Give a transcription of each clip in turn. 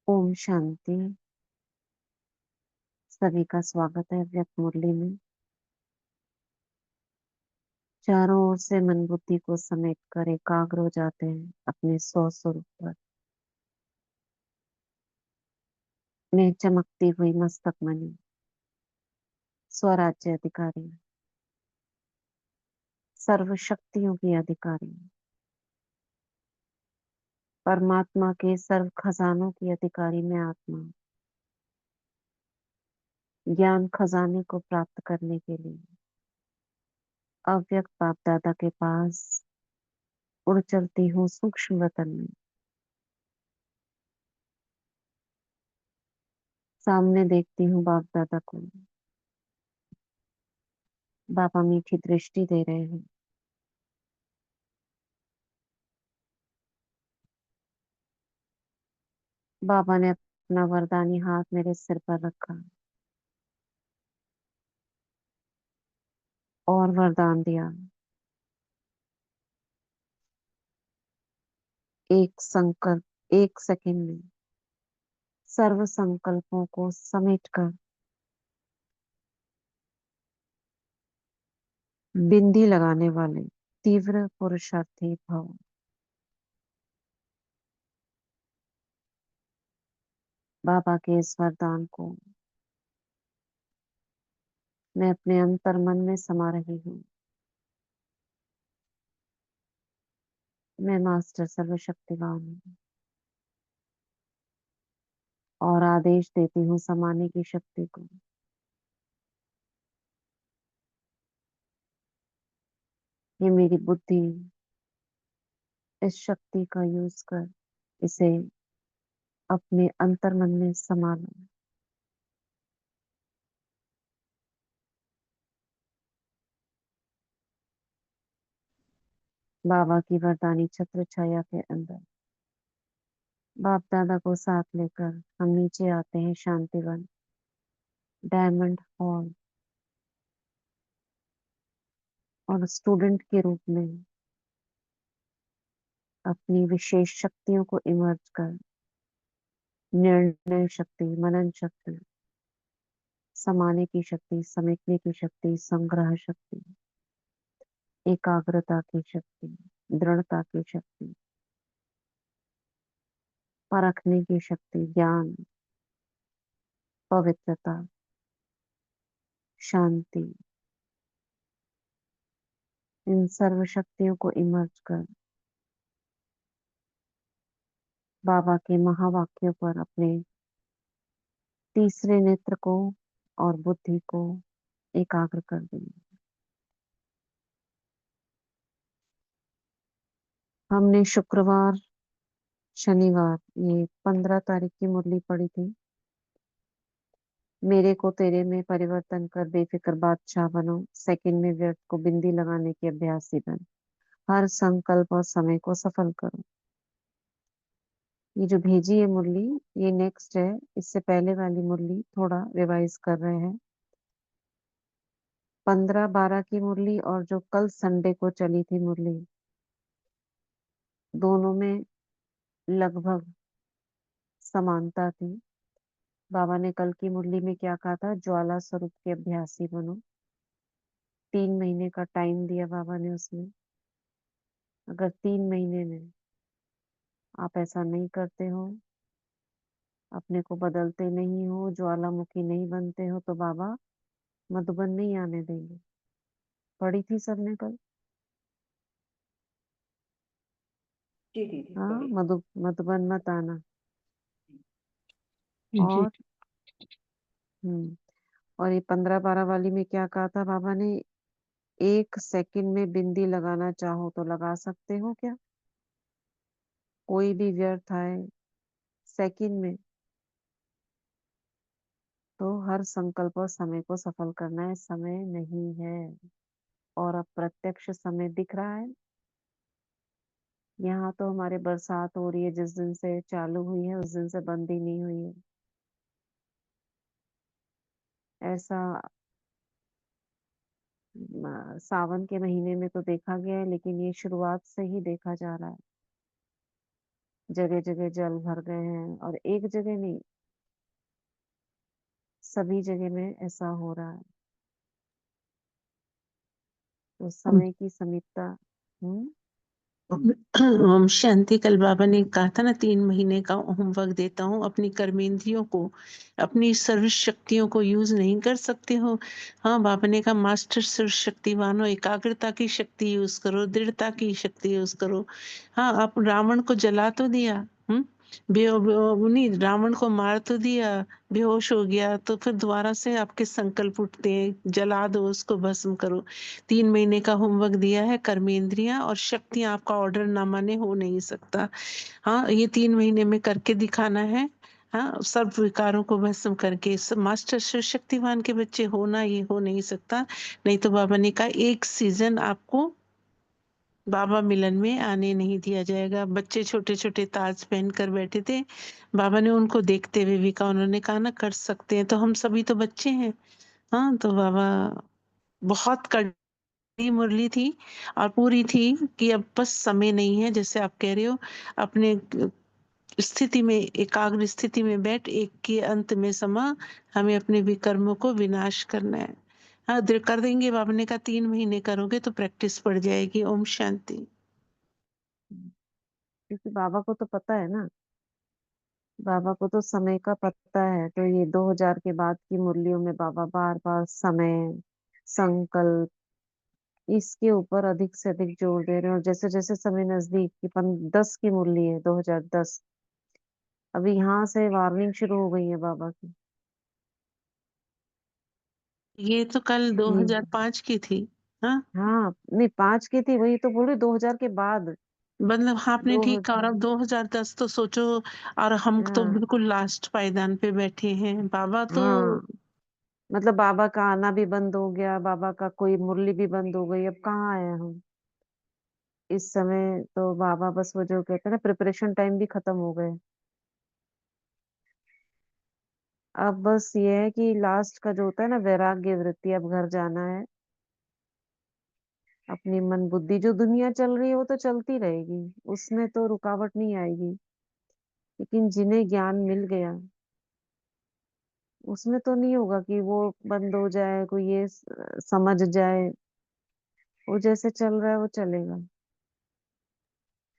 ओम शांति। सभी का स्वागत है व्यक्त मुरली में। चारों ओर से मन बुद्धि को समेट कर एकाग्र हो जाते हैं अपने स्व स्वरूप पर। मैं चमकती हुई मस्तक मणि, स्वराज्य अधिकारी, सर्व शक्तियों की अधिकारी, परमात्मा के सर्व खजानों की अधिकारी मैं आत्मा, ज्ञान खजाने को प्राप्त करने के लिए अव्यक्त बाप दादा के पास उड़ चलती हूँ सूक्ष्म वतन में। सामने देखती हूँ बाप दादा को। बाबा मीठी दृष्टि दे रहे हैं। बाबा ने अपना वरदानी हाथ मेरे सिर पर रखा और वरदान दिया। एक संकल्प, एक सेकंड में सर्व संकल्पों को समेटकर बिंदी लगाने वाले तीव्र पुरुषार्थी भव। बाबा के इस वरदान को मैं अपने अंतर मन में समा रही हूँ। मैं मास्टर सर्वशक्तिवान हूँ और आदेश देती हूँ समाने की शक्ति को। ये मेरी बुद्धि इस शक्ति का यूज कर इसे अपने अंतर मन में समा लो। बाबा की वरदानी छत्र छाया के अंदर बाप दादा को साथ लेकर हम नीचे आते हैं शांतिवन डायमंड हॉल और स्टूडेंट के रूप में अपनी विशेष शक्तियों को इमर्ज कर निर्णय शक्ति, मनन शक्ति, समाने की शक्ति, समेटने की शक्ति, संग्रह शक्ति, एकाग्रता की शक्ति, दृढ़ता की शक्ति, परखने की शक्ति, ज्ञान, पवित्रता, शांति, इन सर्व शक्तियों को इमर्ज कर बाबा के महावाक्यों पर अपने तीसरे नेत्र को और बुद्धि को एकाग्र कर देंगे। हमने शुक्रवार, शनिवार, ये 15 तारीख की मुरली पढ़ी थी। मेरे को तेरे में परिवर्तन कर बेफिक्र बादशाह बनो, सेकंड में व्यर्थ को बिंदी लगाने की अभ्यासी बन, हर संकल्प और समय को सफल करो। ये जो भेजी है मुरली, ये नेक्स्ट है। इससे पहले वाली मुरली थोड़ा रिवाइज कर रहे हैं। 15-12 की मुरली और जो कल संडे को चली थी मुरली, दोनों में लगभग समानता थी। बाबा ने कल की मुरली में क्या कहा था? ज्वाला स्वरूप के अभ्यासी बनो। 3 महीने का टाइम दिया बाबा ने उसमें। अगर 3 महीने में आप ऐसा नहीं करते हो, अपने को बदलते नहीं हो, ज्वालामुखी नहीं बनते हो, तो बाबा मधुबन नहीं आने देंगे। पढ़ी थी सबने कल? जी दीदी हाँ, पढ़ी। मधुबन मत आना। जी। और और ये 15-12 वाली में क्या कहा था बाबा ने? 1 सेकंड में बिंदी लगाना चाहो तो लगा सकते हो क्या? कोई भी व्यर्थ आए सेकंड में, तो हर संकल्प और समय को सफल करना है। समय नहीं है और अब प्रत्यक्ष समय दिख रहा है। यहाँ तो हमारे बरसात हो रही है, जिस दिन से चालू हुई है उस दिन से बंद ही नहीं हुई है। ऐसा सावन के महीने में तो देखा गया है, लेकिन ये शुरुआत से ही देखा जा रहा है। जगह जगह जल भर गए हैं, और एक जगह नहीं, सभी जगह में ऐसा हो रहा है। तो समय की समीपता। हम्म। ओम शांति। कल बाबा ने कहा था ना, 3 महीने का होमवर्क देता हूँ, अपनी कर्मेंद्रियों को, अपनी सर्व शक्तियों को यूज नहीं कर सकते हो। हाँ, बाबा ने कहा मास्टर सर्व शक्तिवान हो, एकाग्रता की शक्ति यूज करो, दृढ़ता की शक्ति यूज करो। हाँ, आप रावण को जला तो दिया, नहीं, रावण को मार तो दिया, बेहोश हो गया, तो फिर दोबारा से आपके संकल्प उठते हैं, जला दो उसको, भस्म करो। 3 महीने का होमवर्क दिया है, कर्मेंद्रियां और शक्तियां आपका ऑर्डर ना माने हो नहीं सकता। हाँ, ये 3 महीने में करके दिखाना है। हाँ, सब विकारों को भस्म करके सब मास्टर शिव शक्तिवान के बच्चे होना, ये हो नहीं सकता। नहीं तो बाबा ने कहा एक सीजन आपको बाबा मिलन में आने नहीं दिया जाएगा। बच्चे छोटे छोटे ताज पहन कर बैठे थे, बाबा ने उनको देखते हुए भी कहा, उन्होंने कहा ना कर सकते हैं, तो हम सभी तो बच्चे हैं। हाँ, तो बाबा बहुत कड़ी मुरली थी, और पूरी थी कि अब बस समय नहीं है, जैसे आप कह रहे हो, अपने स्थिति में, एकाग्र स्थिति में बैठ, एक के अंत में समा, हमें अपने विकर्मों को विनाश करना है। हाँ, कर देंगे। बाबा ने कहा 3 महीने करोगे तो प्रैक्टिस पड़ जाएगी। ओम शांति। क्योंकि बाबा को तो पता है ना, बाबा को तो समय का पता है। तो ये 2000 के बाद की मुरलियों में बाबा बार बार समय, संकल्प, इसके ऊपर अधिक से अधिक जोर दे रहे हैं। और जैसे जैसे समय नजदीक की 10 की मुरली है, 2010, अभी यहाँ से वार्निंग शुरू हो गई है बाबा की। ये तो कल ये 2005 की थी। हाँ, हाँ, नहीं 5 की थी, वही तो बोल रही, 2000 के बाद। मतलब हाँ, आपने दो ठीक कहा। और अब 2010 तो सोचो, और हम तो हाँ बिल्कुल लास्ट पायदान पे बैठे हैं। बाबा तो हाँ, मतलब बाबा का आना भी बंद हो गया, बाबा का कोई मुरली भी बंद हो गई, अब कहाँ आए हम इस समय। तो बाबा बस वो जो कहते हैं ना, प्रिपरेशन टाइम भी खत्म हो गए। अब बस ये है कि लास्ट का जो होता है ना, वैराग्य वृत्ति, अब घर जाना है। अपनी मन बुद्धि, जो दुनिया चल रही है वो तो चलती रहेगी, उसमें तो रुकावट नहीं आएगी। लेकिन जिन्हें ज्ञान मिल गया, उसमें तो नहीं होगा कि वो बंद हो जाए, कोई ये समझ जाए। वो जैसे चल रहा है वो चलेगा।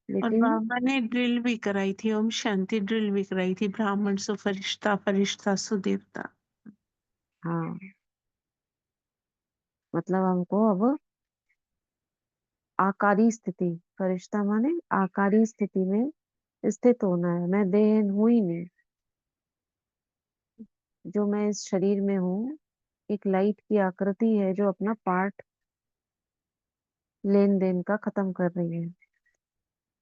और लेकिन बाबा ने ड्रिल भी कराई थी, ओम शांति ड्रिल भी कराई थी, ब्राह्मण सो फरिश्ता, फरिश्ता सो देवता। हाँ, मतलब हमको अब आकारी स्थिति, फरिश्ता माने आकारी स्थिति में स्थित होना है। मैं देह हूं ही नहीं, जो मैं इस शरीर में हूँ, एक लाइट की आकृति है जो अपना पार्ट, लेन देन का खत्म कर रही है।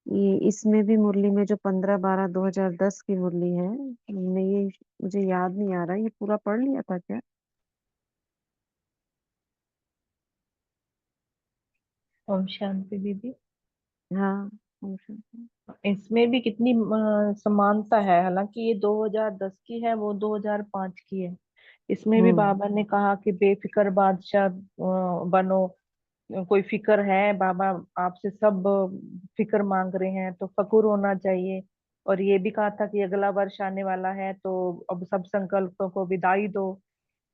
ये इसमें भी मुरली में जो 15/12/2010 की मुरली है, मैं ये, मुझे याद नहीं आ रहा, ये पूरा पढ़ लिया था क्या? ओम शांति दीदी। हाँ। इसमें भी कितनी समानता है, हालांकि ये 2010 की है, वो 2005 की है। इसमें भी हम्म। बाबा ने कहा कि बेफिक्र बादशाह बनो। कोई फिक्र है, बाबा आपसे सब फिक्र मांग रहे हैं, तो फकुर होना चाहिए। और ये भी कहा था कि अगला वर्ष आने वाला है, तो अब सब संकल्पों को विदाई दो।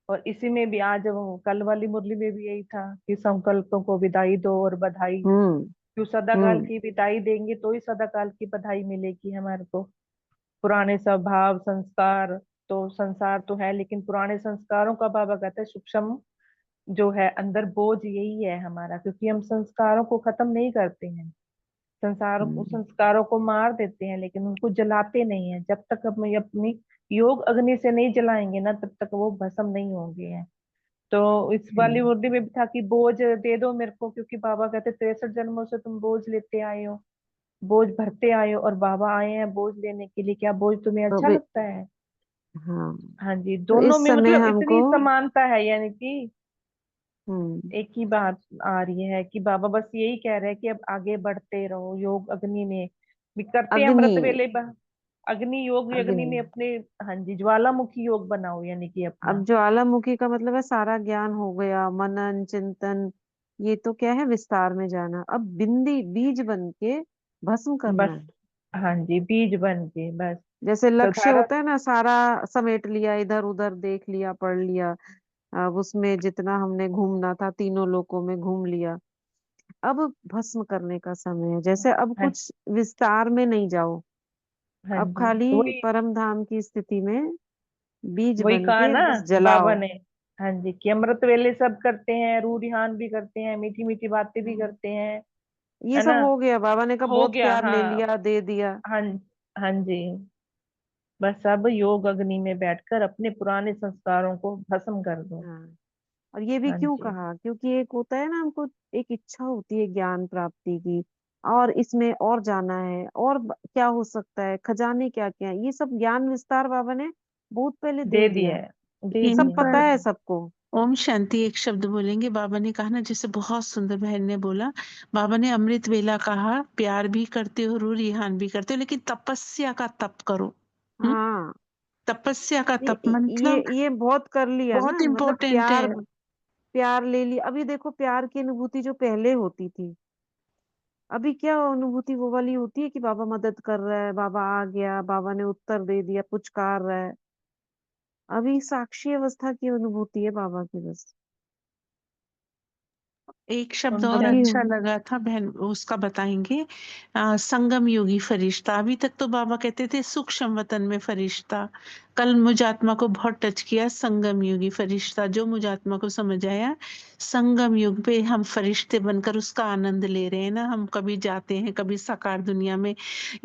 और इसी में भी आज कल वाली मुरली में भी यही था कि संकल्पों को विदाई दो और बधाई। हम्म। जो सदाकाल हम्म। की विदाई देंगे तो ही सदाकाल की बधाई मिलेगी हमारे को। पुराने स्वभाव संस्कार, तो संसार तो है, लेकिन पुराने संस्कारों का बाबा कहते हैं सूक्ष्म जो है अंदर बोझ यही है हमारा, क्योंकि हम संस्कारों को खत्म नहीं करते हैं। हम्म। संस्कारों को मार देते हैं, लेकिन उनको जलाते नहीं है। जब तक हम ये अपनी योग अग्नि से नहीं जलाएंगे ना, तब तक वो भस्म नहीं होंगे हैं। तो इस वाली हम्म। मुर्दी में भी था कि बोझ दे दो मेरे को, क्योंकि बाबा कहते 63 जन्मों से तुम बोझ लेते आए हो, बोझ भरते आए हो, और बाबा आए हैं बोझ लेने के लिए। क्या बोझ तुम्हें तो अच्छा भी, लगता है? हाँ, हाँ जी, तो दोनों इस में समय मतलब हमको, इतनी समानता है, यानी कि हम्म, एक ही बात आ रही है कि बाबा बस यही कह रहे हैं कि अब आगे बढ़ते रहो योग अग्नि में। भी करते हैं अग्नि, अमृत वेले अग्नि योग, अग्नि अग्नि। में अपने, हाँ जी, ज्वालामुखी योग बनाओ, यानी कि अब अपना। ज्वालामुखी का मतलब है सारा ज्ञान हो गया, मनन चिंतन, ये तो क्या है, विस्तार में जाना। अब बिंदी बीज बन के भस्म करना बस है। हाँ जी, बीज बन के बस। जैसे तो लक्ष्य धारा। होता है ना, सारा समेट लिया, इधर उधर देख लिया, पढ़ लिया। अब उसमें जितना हमने घूमना था, तीनों लोकों में घूम लिया। अब भस्म करने का समय है। जैसे अब हाँ। कुछ विस्तार में नहीं जाओ, हाँ अब जी, खाली वही परम धाम की स्थिति में बीज वही बन कहा के ना बस बाबा जलाओ। ने। हाँ जी, कि अमृत वेले सब करते हैं, रूढ़ियान भी करते हैं, मीठी मीठी बातें भी हम्म। करते हैं। ये है सब ना। हो गया, बाबा ने कहा हो बहुत गया, प्यार ले हाँ। लिया, दे दिया। हाँ। हाँ जी। बस अब योग अग्नि में बैठकर अपने पुराने संस्कारों को भस्म कर दो। हाँ। और ये भी हाँ क्यों जी। कहा, क्योंकि एक होता है ना, हमको एक इच्छा होती है ज्ञान प्राप्ति की, और इसमें और जाना है, और क्या हो सकता है, खजाने क्या क्या है, ये सब ज्ञान विस्तार बाबा ने बहुत पहले दे दे दिया। दिया है। दे इन सब दिया पता है। पर है सबको। ओम शांति एक शब्द बोलेंगे। बाबा ने कहा ना, जैसे बहुत सुंदर बहन ने बोला, बाबा ने अमृत वेला कहा, प्यार भी करते हो, रूरिहान भी करते हो, लेकिन तपस्या का तप करो। हम्म। हाँ। तपस्या का तप ये मतलब ये बहुत कर लिया बहुत ना, मतलब इम्पोर्टेंट है। प्यार, प्यार ले लिया। अभी देखो, प्यार की अनुभूति जो पहले होती थी, अभी क्या अनुभूति वो वाली होती है कि बाबा मदद कर रहा है, बाबा आ गया, बाबा ने उत्तर दे दिया, पुचकार रहा है। अभी साक्षी अवस्था की अनुभूति है बाबा की बस। एक शब्द ओम और अभी अच्छा लगा था बहन, उसका बताएंगे। संगम योगी फरिश्ता। अभी तक तो बाबा कहते थे सूक्ष्म वतन में फरिश्ता। कल मुझात्मा को बहुत टच किया संगम योगी फरिश्ता, जो मुझात्मा को समझ आया। संगम युग पे हम फरिश्ते बनकर उसका आनंद ले रहे हैं ना। हम कभी जाते हैं, कभी साकार दुनिया में।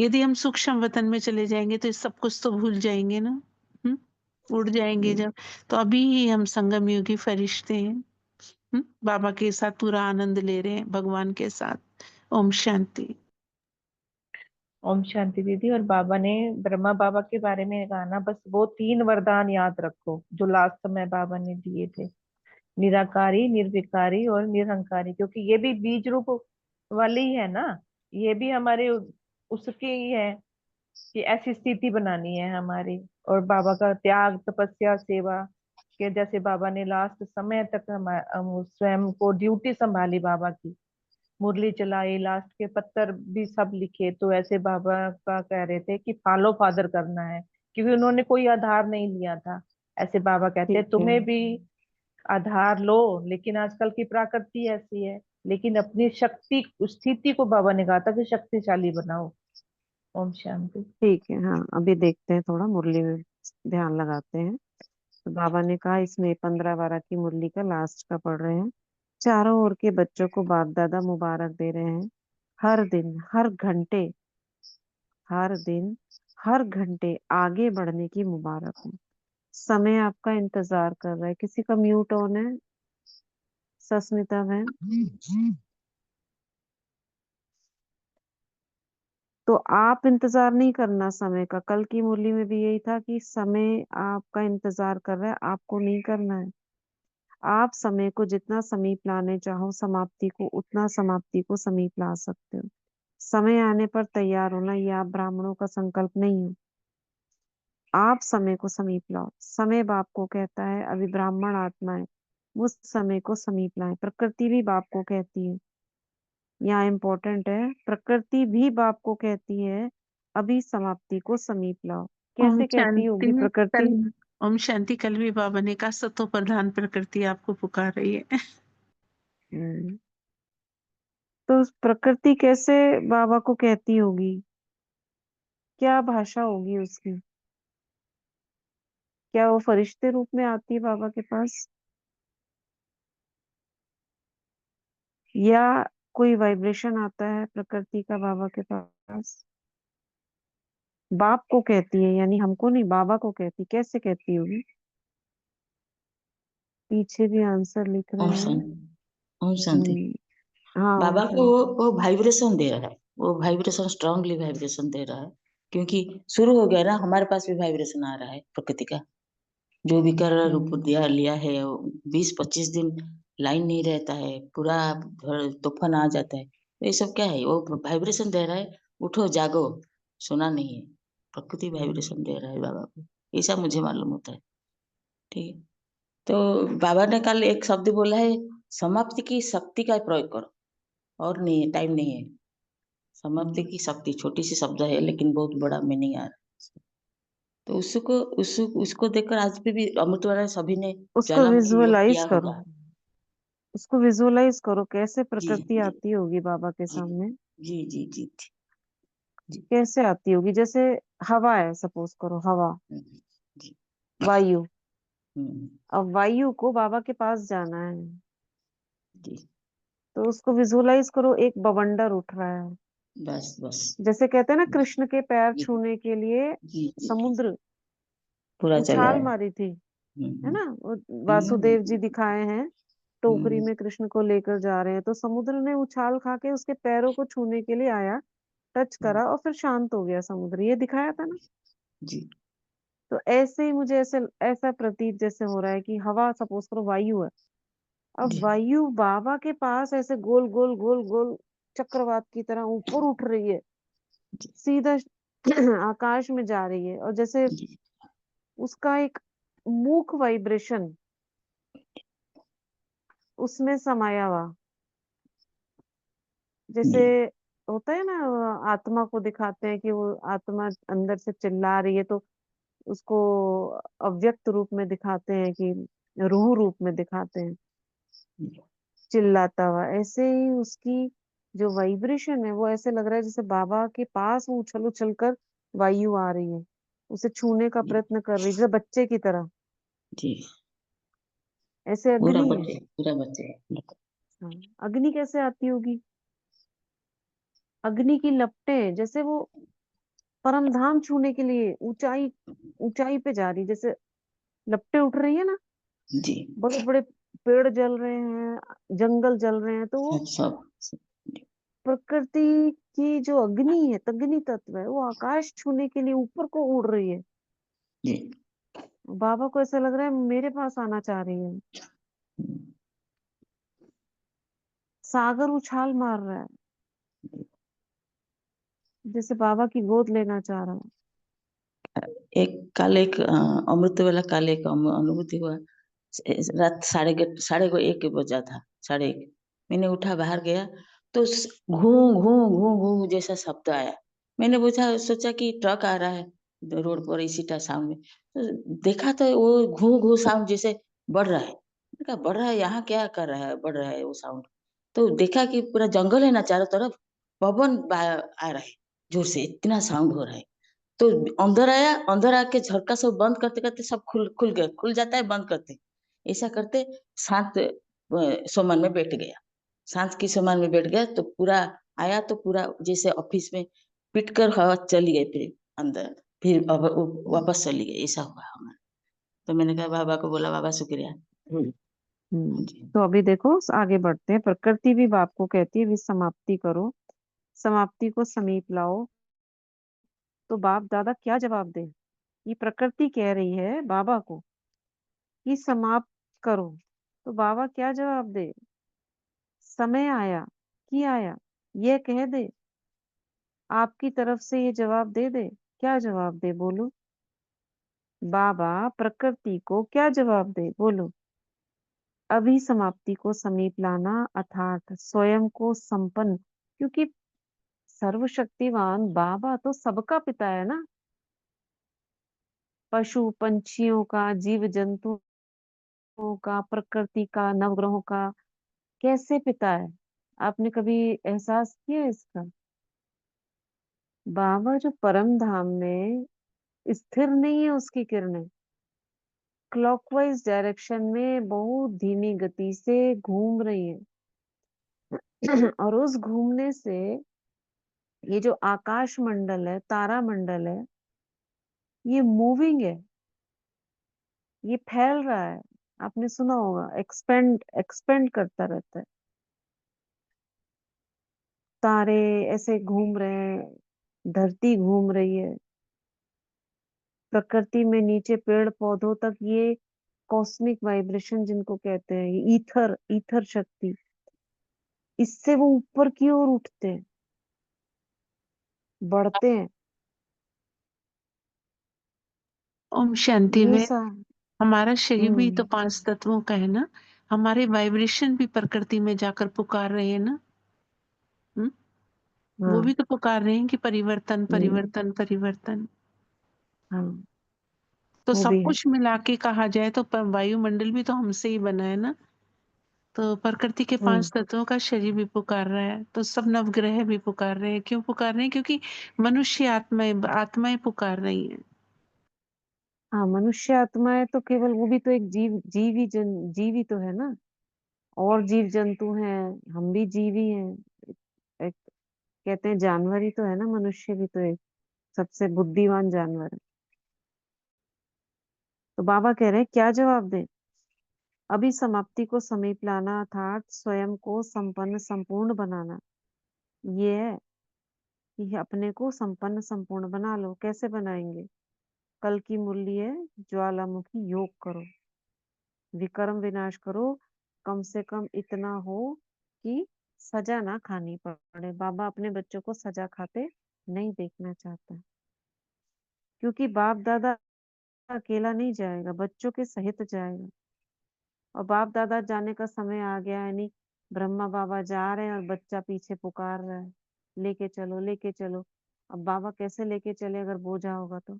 यदि हम सूक्ष्म वतन में चले जाएंगे तो ये सब कुछ तो भूल जाएंगे ना। हम्म। उड़ जाएंगे जब। तो अभी ही हम संगम योगी फरिश्ते हैं। बाबा के साथ पूरा आनंद ले रहे हैं, भगवान के साथ। ओम शांति। ओम शांति दीदी। और बाबा ने ब्रह्मा बाबा के बारे में कहा ना, बस वो 3 वरदान याद रखो जो लास्ट समय बाबा ने दिए थे। निराकारी, निर्विकारी और निरहंकारी, क्योंकि ये भी बीज रूप वाले ही है ना। ये भी हमारे उसके ही है कि ऐसी स्थिति बनानी है हमारी। और बाबा का त्याग, तपस्या, सेवा, कि जैसे बाबा ने लास्ट समय तक हम स्वयं को ड्यूटी संभाली बाबा की। मुरली चलाई, लास्ट के पत्तर भी सब लिखे, तो ऐसे बाबा का कह रहे थे कि फॉलो फादर करना है, क्योंकि उन्होंने कोई आधार नहीं लिया था। ऐसे बाबा कहते हैं ठीक है। तुम्हें भी आधार लो, लेकिन आजकल की प्रकृति ऐसी है। लेकिन अपनी शक्ति, स्थिति को बाबा ने कहा था कि शक्तिशाली बनाओ। ओम शांति। ठीक है, हाँ अभी देखते हैं, थोड़ा मुरली में ध्यान लगाते हैं। तो बाबा ने कहा, इसमें 15 12 की मुरली का लास्ट का पढ़ रहे हैं। चारों ओर के बच्चों को बाप दादा मुबारक दे रहे हैं। हर दिन, हर घंटे, हर दिन, हर घंटे आगे बढ़ने की मुबारक हो। समय आपका इंतजार कर रहा है। किसी का म्यूट ऑन है? सस्मिता बहन। तो आप इंतजार नहीं करना समय का। कल की मुरली में भी यही था कि समय आपका इंतजार कर रहा है, आपको नहीं करना है। आप समय को जितना समीप लाने चाहो, समाप्ति को उतना समाप्ति को समीप ला सकते हो। समय आने पर तैयार होना, ये आप ब्राह्मणों का संकल्प नहीं है। आप समय को समीप लाओ। समय बाप को कहता है, अभी ब्राह्मण आत्मा है, उस समय को समीप लाए। प्रकृति भी बाप को कहती है, यहाँ इम्पोर्टेंट है, प्रकृति भी बाप को कहती है, अभी समाप्ति को समीप लाओ। ओम कैसे कहती शांति। होगी प्रकृति? कल ओम शांति कल भी बाबा ने कहा सतो प्रधान प्रकृति आपको पुकार रही है। हम्म, तो प्रकृति कैसे बाबा को कहती होगी? क्या भाषा होगी उसकी? क्या वो फरिश्ते रूप में आती है बाबा के पास, या कोई वाइब्रेशन आता है प्रकृति का बाबा के पास? बाप को कहती है, यानी हमको नहीं, बाबा को कहती। कैसे कहती होगी? पीछे भी आंसर लिख रहे ओम हैं। शांति। ओम शांति। हम्म। हाँ, ओम बाबा को शांति। वो वाइब्रेशन दे रहा है, वो वाइब्रेशन स्ट्रांगली वाइब्रेशन दे रहा है। क्योंकि शुरू हो गया ना, हमारे पास भी वाइब्रेशन आ रहा है प्रकृति का। जो भी कर रूप हम्म। दिया लिया है, 20 25 दिन लाइन नहीं रहता है, पूरा तूफान आ जाता है। तो ये सब क्या है? वो वाइब्रेशन दे रहा है। उठो जागो, सुना नहीं है। प्रकृति वाइब्रेशन दे रहा है बाबा को, ऐसा मुझे मालूम होता है। ठीक है। तो बाबा ने कल एक शब्द बोला है, समाप्ति की शक्ति का प्रयोग करो। और नहीं है, टाइम नहीं है। समाप्ति की शक्ति, छोटी सी शब्द है लेकिन बहुत बड़ा मीनिंग आ रहा है। तो उसको देखकर आज भी अमृत वाला सभी ने उसको ज्वालामुखी योग विजुअलाइज किया करो, होगा। उसको विजुअलाइज करो, कैसे जी प्रकृति जी आती होगी बाबा के जी सामने, जी जी जी जी कैसे आती होगी। जैसे हवा है, सपोज करो हवा, जी जी वायु। हम्म, अब वायु को बाबा के पास जाना है, जी तो उसको विजुअलाइज करो, एक बवंडर उठ रहा है। बस बस जैसे कहते हैं ना, जी कृष्ण के पैर जी छूने के लिए जी जी समुद्र पूरा चले उछाल आया। मारी थी, है हम्म ना। वो हम्म वासुदेव जी दिखाए हैं, टोकरी हम्म में कृष्ण को लेकर जा रहे हैं, तो समुद्र ने उछाल खा के उसके पैरों को छूने के लिए आया, टच हम्म, करा और फिर शांत हो गया समुद्र, ये दिखाया था ना। जी तो ऐसे ही मुझे ऐसे ऐसा प्रतीत जैसे हो रहा है कि हवा, सपोज करो वायु है, अब जी वायु बाबा के पास ऐसे गोल गोल गोल गोल चक्रवात की तरह ऊपर उठ रही है, जी सीधा आकाश में जा रही है, और जैसे जी उसका एक मूक वाइब्रेशन उसमें समाया हुआ, जैसे जी होता है ना, आत्मा को दिखाते हैं कि वो आत्मा अंदर से चिल्ला रही है, तो उसको अव्यक्त रूप में दिखाते हैं कि रूह रूप में दिखाते हैं चिल्लाता हुआ। ऐसे ही उसकी जो वाइब्रेशन है वो ऐसे लग रहा है जैसे बाबा के पास वो उछल उछल कर वायु आ रही है, उसे छूने का जी प्रयत्न कर रही है, जैसे बच्चे की तरह। जी ऐसे अग्नि है। पूरा बच्चे हाँ, अग्नि कैसे आती होगी। अग्नि की लपटें, जैसे वो परम धाम छूने के लिए ऊंचाई ऊंचाई पे जा रही, जैसे लपटें उठ रही है ना, जी बड़े बड़े पेड़ जल रहे हैं, जंगल जल रहे हैं, तो वो सब प्रकृति की जो अग्नि है, अग्नि तत्व है, वो आकाश छूने के लिए ऊपर को उड़ रही है। जी बाबा को ऐसा लग रहा है मेरे पास आना चाह रही है। हम्म, सागर उछाल मार रहा है, जैसे बाबा की गोद लेना चाह रहा है। एक अमृत वाला काल एक अनुभूति हुआ। रात साढ़े को एक बजा था, 1:30। मैंने उठा बाहर गया तो घू घू घू घू जैसा शब्द आया। मैंने सोचा कि ट्रक आ रहा है रोड पर इसी साउंड में। तो देखा तो वो घू घू साउंड जैसे बढ़ रहा है। मैंने कहा बढ़ रहा है, यहाँ क्या कर रहा है, बढ़ रहा है वो साउंड। तो देखा कि पूरा जंगल है ना चारों तरफ, पवन आ रहा है, जोर से इतना साउंड हो रहा है। तो अंदर आया, अंदर आके झटका सब बंद करते करते सब खुल खुल गया, खुल जाता है बंद करते, ऐसा करते शांत सोमन में बैठ गया। शांत की सोमन में बैठ गया तो पूरा आया, तो पूरा जैसे ऑफिस में पिट कर हवा चली गई, फिर अंदर, फिर अब वापस चली गई, ऐसा हुआ हमारा। तो मैंने कहा बाबा को बोला बाबा शुक्रिया। हाँ जी तो अभी देखो आगे बढ़ते हैं। प्रकृति भी बाप को कहती है भी समाप्ति करो, समाप्ति को समीप लाओ। तो बाप दादा क्या जवाब दे। ये प्रकृति कह रही है बाबा को कि समाप्त करो, तो बाबा क्या जवाब दे। समय आया कि आया, ये कह दे, आपकी तरफ से ये जवाब दे दे। क्या जवाब दे बोलो। बाबा प्रकृति को क्या जवाब दे बोलो। अभी समाप्ति को समीप लाना अर्थात स्वयं को संपन्न, क्योंकि सर्वशक्तिवान बाबा तो सबका पिता है ना, पशु पंछियों का, जीव जंतुओं का, प्रकृति का, नवग्रहों का कैसे पिता है। आपने कभी एहसास किया इसका। बाबा जो परम धाम में स्थिर नहीं है, उसकी किरणें क्लॉकवाइज डायरेक्शन में बहुत धीमी गति से घूम रही है। और उस घूमने से ये जो आकाश मंडल है, तारा मंडल है, ये मूविंग है, ये फैल रहा है। आपने सुना होगा, एक्सपेंड एक्सपेंड करता रहता है। तारे ऐसे घूम रहे हैं, धरती घूम रही है, प्रकृति में नीचे पेड़ पौधों तक ये कॉस्मिक वाइब्रेशन जिनको कहते हैं, ये ईथर ईथर शक्ति, इससे वो ऊपर की ओर उठते हैं, बढ़ते हैं। ओम शांति ये में सा हमारा शरीर भी तो हम्म 5 तत्वों का है ना। हमारे वाइब्रेशन भी प्रकृति में जाकर पुकार रहे हैं ना। हम्म? वो हाँ भी तो पुकार रहे हैं कि परिवर्तन हम्म, परिवर्तन परिवर्तन। हाँ तो वो सब भी है। कुछ मिला के कहा जाए तो वायुमंडल भी तो हमसे ही बना है ना। तो प्रकृति के 5 तत्वों का शरीर भी पुकार रहा है, तो सब नवग्रह भी पुकार रहे हैं। क्यों पुकार रहे हैं? क्योंकि मनुष्य आत्माएँ आत्माएँ पुकार रही हैं। हाँ मनुष्य आत्मा है तो केवल वो भी तो एक जीव ही तो है ना। और जीव जंतु हैं, हम भी जीव ही हैं। एक कहते हैं जानवर ही तो है ना, मनुष्य भी तो एक सबसे बुद्धिमान जानवर है। तो बाबा कह रहे हैं क्या जवाब दें। अभी समाप्ति को समीप लाना अर्थात स्वयं को संपन्न संपूर्ण बनाना, ये है कि अपने को संपन्न संपूर्ण बना लो। कैसे बनाएंगे? कल की मूल्य ज्वालामुखी योग करो, विक्रम विनाश करो, कम से कम इतना हो कि सजा ना खानी पड़े। बाबा अपने बच्चों को सजा खाते नहीं देखना चाहता, क्योंकि बाप दादा अकेला नहीं जाएगा, बच्चों के सहित जाएगा। और बाप दादा जाने का समय आ गया, यानी ब्रह्मा बाबा जा रहे हैं और बच्चा पीछे पुकार रहा है, लेके चलो लेके चलो। अब बाबा कैसे लेके चले? अगर बोझा होगा तो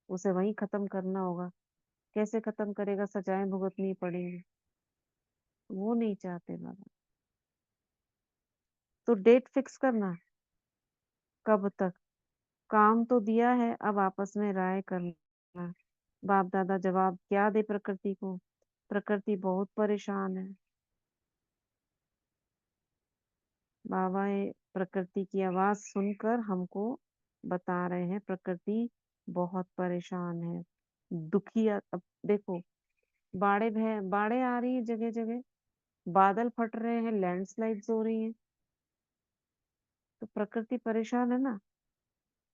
उसे वहीं खत्म करना होगा। कैसे खत्म करेगा? सजाएं भुगतनी पड़ेंगी। वो नहीं चाहते बाबा। तो डेट फिक्स करना, कब तक? काम तो दिया है, अब आपस में राय करना। बाप दादा जवाब क्या दे प्रकृति को? प्रकृति बहुत परेशान है। बाबा ये प्रकृति की आवाज सुनकर हमको बता रहे हैं प्रकृति बहुत परेशान है, दुखी है। अब देखो, बाढ़े आ रही है जगह जगह, बादल फट रहे हैं, लैंडस्लाइड्स हो रही हैं। तो प्रकृति परेशान है ना।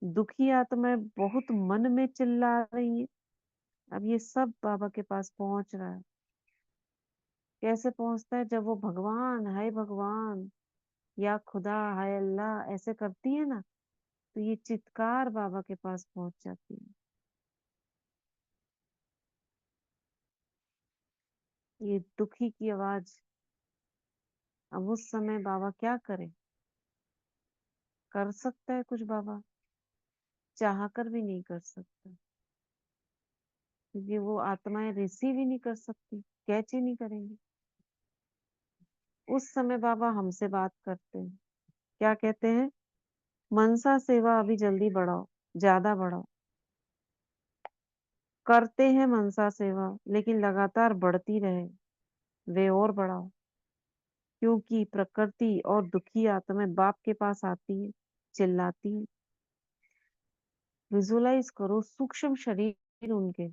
दुखी आत्माएं बहुत मन में चिल्ला रही है। अब ये सब बाबा के पास पहुंच रहा है। कैसे पहुंचता है? जब वो भगवान हाय भगवान या खुदा हाय अल्लाह ऐसे करती है ना, तो ये चित्कार बाबा के पास पहुंच जाती है। ये दुखी की आवाज। अब उस समय बाबा क्या करे? कर सकता है कुछ बाबा? चाह कर भी नहीं कर सकता, क्योंकि वो आत्माएं रिसीव ही नहीं कर सकती, कैच ही नहीं करेंगे। उस समय बाबा हमसे बात करते हैं। क्या कहते हैं? मनसा सेवा अभी जल्दी बढ़ाओ, ज्यादा बढ़ाओ। करते हैं मनसा सेवा, लेकिन लगातार बढ़ती रहे, वे और बढ़ाओ। क्योंकि प्रकृति और दुखी आत्माएं बाप के पास आती है, चिल्लाती है। विजुलाइज करो सूक्ष्म शरीर उनके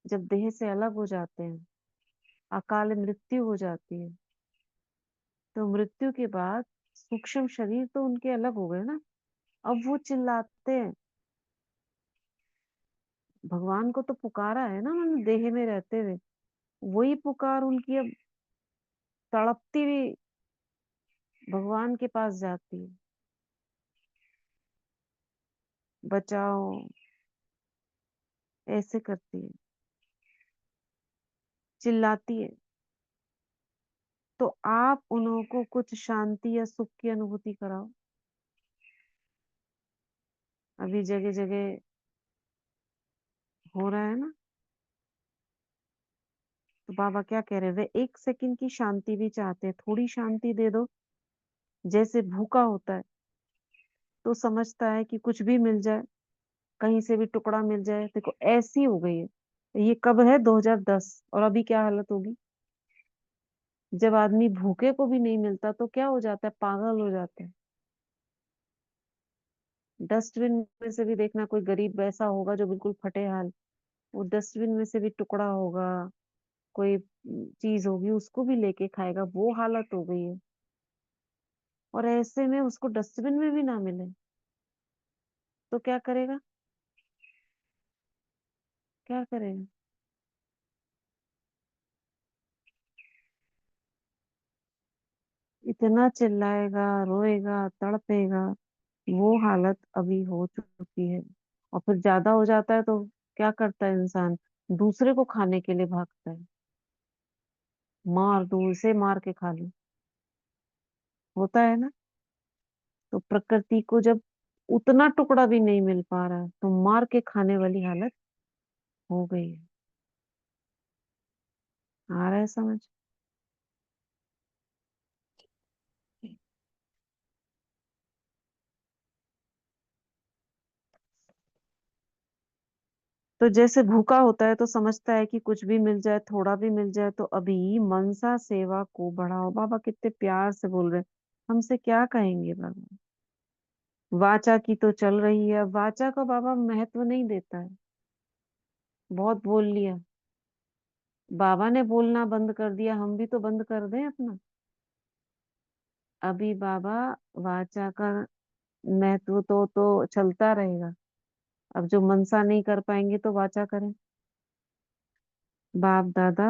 जब देह से अलग हो जाते हैं, अकाल मृत्यु हो जाती है, तो मृत्यु के बाद सूक्ष्म शरीर तो उनके अलग हो गए ना। अब वो चिल्लाते हैं। भगवान को तो पुकारा है ना उन्होंने देह में रहते हुए, वही पुकार उनकी अब तड़पती हुई भगवान के पास जाती है। बचाओ, ऐसे करती है, चिल्लाती है। तो आप उनको कुछ शांति या सुख की अनुभूति कराओ। अभी जगह जगह हो रहा है ना। तो बाबा क्या कह रहे हैं? वे 1 सेकंड की शांति भी चाहते हैं। थोड़ी शांति दे दो। जैसे भूखा होता है तो समझता है कि कुछ भी मिल जाए, कहीं से भी टुकड़ा मिल जाए। देखो ऐसी हो गई है। ये कब है? 2010। और अभी क्या हालत होगी? जब आदमी भूखे को भी नहीं मिलता तो क्या हो जाता है? पागल हो जाता है। डस्टबिन में से भी देखना, कोई गरीब वैसा होगा जो बिल्कुल फटे हाल, वो डस्टबिन में से भी टुकड़ा होगा, कोई चीज होगी उसको भी लेके खाएगा। वो हालत हो गई है। और ऐसे में उसको डस्टबिन में भी ना मिले तो क्या करेगा? क्या करेगा? इतना चिल्लाएगा, रोएगा, तड़पेगा। वो हालत अभी हो चुकी है। और फिर ज्यादा हो जाता है तो क्या करता है इंसान? दूसरे को खाने के लिए भागता है। मार दूं, इसे मार के खा लूं। होता है ना। तो प्रकृति को जब उतना टुकड़ा भी नहीं मिल पा रहा है तो मार के खाने वाली हालत हो गई है। आ रहा है समझ? तो जैसे भूखा होता है तो समझता है कि कुछ भी मिल जाए, थोड़ा भी मिल जाए, तो अभी मनसा सेवा को बढ़ाओ। बाबा कितने प्यार से बोल रहे हैं, हमसे क्या कहेंगे बाबा। वाचा की तो चल रही है, अब वाचा का बाबा महत्व नहीं देता है। बहुत बोल लिया, बाबा ने बोलना बंद कर दिया, हम भी तो बंद कर दें अपना। अभी बाबा वाचा का महत्व तो चलता रहेगा। अब जो मनसा नहीं कर पाएंगे तो वाचा करें। बाप दादा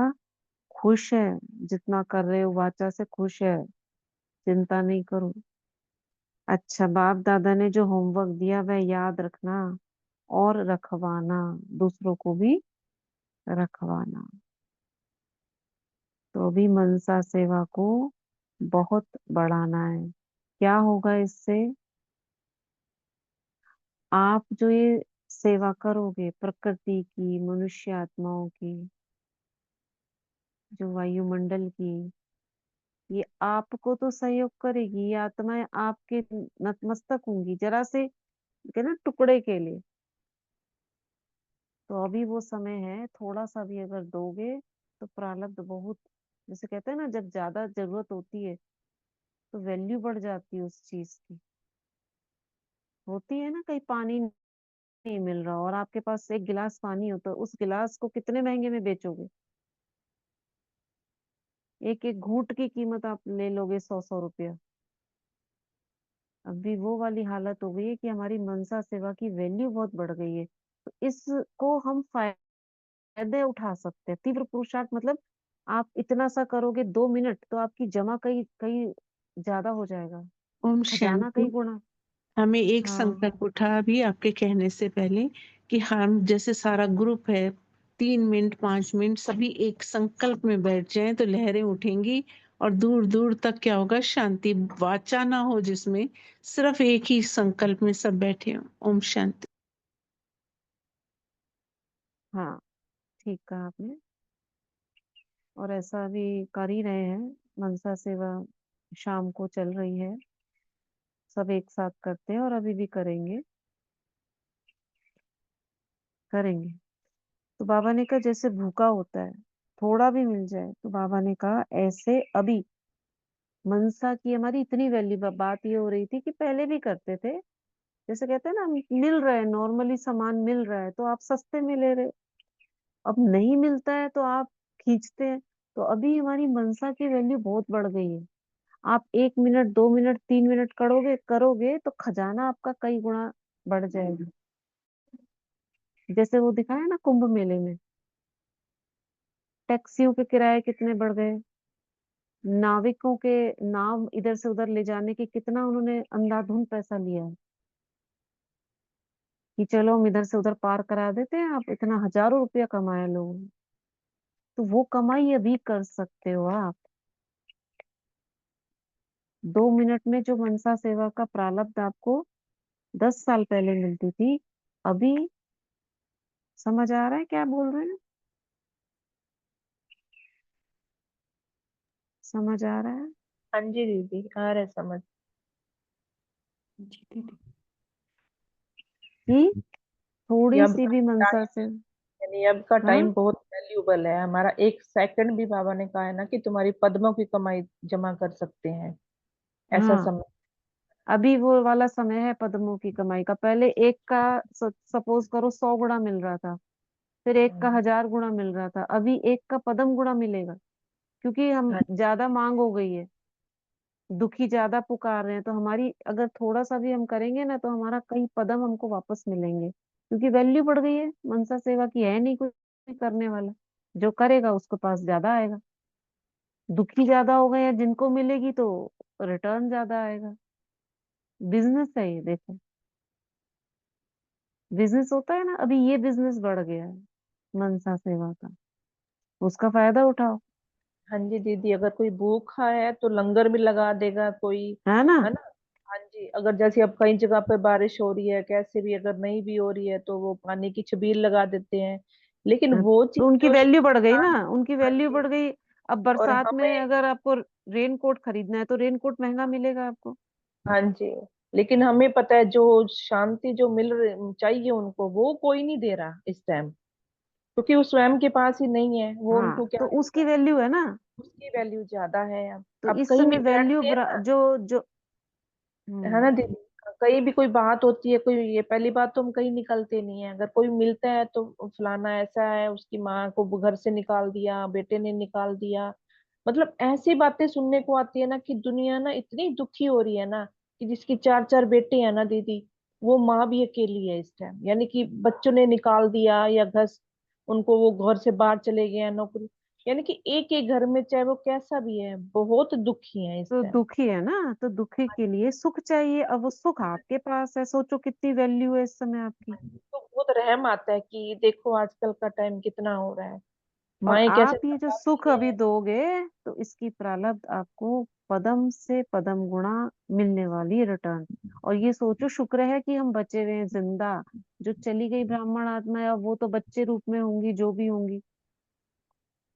खुश है, जितना कर रहे हो वाचा से खुश है, चिंता नहीं करो। अच्छा, बाप दादा ने जो होमवर्क दिया वह याद रखना और रखवाना, दूसरों को भी रखवाना। तो अभी मनसा सेवा को बहुत बढ़ाना है। क्या होगा इससे? आप जो ये सेवा करोगे प्रकृति की, मनुष्य आत्माओं की, जो वायुमंडल की, ये आपको तो सहयोग करेगी। ये आत्माएं आपके नतमस्तक होंगी जरा से के ना टुकड़े के लिए। तो अभी वो समय है, थोड़ा सा भी अगर दोगे तो प्रारब्ध बहुत, जैसे कहते हैं ना, जब ज्यादा जरूरत होती है तो वैल्यू बढ़ जाती है उस चीज की। होती है ना, कहीं पानी नहीं मिल रहा और आपके पास एक गिलास पानी हो तो उस गिलास को कितने महंगे में बेचोगे। एक एक घूंट की कीमत आप ले लोगे 100-100 रुपया। अभी वो वाली हालत हो गई है कि हमारी मनसा सेवा की वैल्यू बहुत बढ़ गई है। तो इसको हम फायदे उठा सकते हैं। तीव्र पुरुषार्थ मतलब आप इतना सा करोगे 2 मिनट तो आपकी जमा कई कई ज्यादा हो जाएगा, ओम खजाना कई शांति। गुना। हमें एक हाँ संकल्प उठा अभी आपके कहने से पहले कि हम जैसे सारा ग्रुप है, 3 मिनट 5 मिनट सभी एक संकल्प में बैठ जाएं तो लहरें उठेंगी और दूर दूर तक क्या होगा, शांति। वाचा ना हो जिसमें, सिर्फ एक ही संकल्प में सब बैठे हों। ओम शांति। हाँ, ठीक कहा आपने। और ऐसा अभी कर ही रहे हैं। मनसा सेवा शाम को चल रही है, सब एक साथ करते हैं और अभी भी करेंगे करेंगे। तो बाबा ने कहा जैसे भूखा होता है, थोड़ा भी मिल जाए, तो बाबा ने कहा ऐसे अभी मनसा की हमारी इतनी वैल्यू। बात ये हो रही थी कि पहले भी करते थे, जैसे कहते हैं ना, मिल रहा है, नॉर्मली सामान मिल रहा है तो आप सस्ते में ले रहे हो। अब नहीं मिलता है तो आप खींचते हैं। तो अभी हमारी मनसा की वैल्यू बहुत बढ़ गई है। आप 1 मिनट 2 मिनट 3 मिनट करोगे करोगे तो खजाना आपका कई गुना बढ़ जाएगा। जैसे वो दिखाया ना कुंभ मेले में, टैक्सियों के किराए कितने बढ़ गए, नाविकों के नाव इधर से उधर ले जाने की कितना उन्होंने अंधाधुंध पैसा लिया है कि चलो हम इधर से उधर पार करा देते हैं, आप इतना हजारों रुपया कमाया लोगों ने। तो वो कमाई अभी कर सकते हो आप। 2 मिनट में जो मनसा सेवा का प्रारब्ध आपको 10 साल पहले मिलती थी, अभी समझ आ रहा है क्या बोल रहे हैं? समझ आ रहा है हाँ जी दीदी, आ रहा है समझ। कि कि थोड़ी अब सी का भी मनसा टाइम, से। यानी अब का हाँ टाइम बहुत वैल्यूबल है हमारा। एक सेकंड भी बाबा ने कहा है ना कि तुम्हारी पद्मों की कमाई जमा कर सकते हैं, ऐसा हाँ, समय। अभी वो वाला समय है पद्मों की कमाई का। पहले एक का सपोज करो 100 गुना मिल रहा था, फिर एक का 1000 गुना मिल रहा था, अभी एक का पद्म गुना मिलेगा। क्योंकि हम हाँ ज्यादा मांग हो गई है, दुखी ज्यादा पुकार रहे हैं, तो हमारी अगर थोड़ा सा भी हम करेंगे ना तो हमारा कई पदम हमको वापस मिलेंगे, क्योंकि वैल्यू बढ़ गई है। मनसा सेवा की है नहीं कोई करने वाला, जो करेगा उसके पास ज्यादा आएगा। दुखी ज्यादा हो गए या जिनको मिलेगी तो रिटर्न ज्यादा आएगा। बिजनेस है ये, देखो बिजनेस होता है ना, अभी ये बिजनेस बढ़ गया है मनसा सेवा का, उसका फायदा उठाओ। हाँ जी दीदी, अगर कोई भूखा है तो लंगर भी लगा देगा कोई, है ना? है ना। हाँ जी जी, अगर जैसे अब कई जगह पे बारिश हो रही है, कैसे भी अगर नहीं भी हो रही है तो वो पानी की छबील लगा देते हैं, लेकिन वो तो चीज उनकी जो वैल्यू बढ़ गई ना, इंसान। उनकी हाँ वैल्यू जी। बढ़ गई। अब और बरसात में हमें। अगर आपको रेन कोट खरीदना है तो रेन कोट महंगा मिलेगा आपको। हाँ जी। लेकिन हमें पता है जो शांति जो चाहिए उनको, वो कोई नहीं दे रहा इस टाइम, क्योंकि उस स्वयं के पास ही नहीं है, वो हाँ, उनको क्या तो ही उसकी बताए। वैल्यू है ना। उसकी वैल्यू ज्यादा है अब। तो इस कहीं भी समय वैल्यू बैठते हैं ना, जो जो है ना हम्म। दीदी, कहीं भी कोई बात होती है, कोई ये पहली बात तो हम कहीं निकलते नहीं है, अगर कोई मिलता है तो फलाना ऐसा है, उसकी माँ को घर से निकाल दिया, बेटे ने निकाल दिया, मतलब ऐसी बातें सुनने को आती है ना कि दुनिया ना इतनी दुखी हो रही है ना, कि जिसकी चार चार बेटे हैं ना दीदी, वो माँ भी अकेली है इस टाइम, यानी कि बच्चों ने निकाल दिया या घर, उनको वो घर से बाहर चले गए हैं नौकरी, यानी कि एक एक घर में चाहे वो कैसा भी है, बहुत दुखी है इस तो टाइम। दुखी है ना, तो दुखी के लिए सुख चाहिए। अब वो सुख आपके पास है, सोचो कितनी वैल्यू है इस समय आपकी। तो बहुत रहम आता है कि देखो आजकल का टाइम कितना हो रहा है, और माए कैसे आप ये जो सुख तड़पाती अभी हैं। दोगे तो इसकी प्रारब्ध आपको पदम से पदम गुणा मिलने वाली है रिटर्न। और ये सोचो, शुक्र है कि हम बचे हुए हैं जिंदा। जो चली गई ब्राह्मण आत्मा है, अब वो तो बच्चे रूप में होंगी, जो भी होंगी,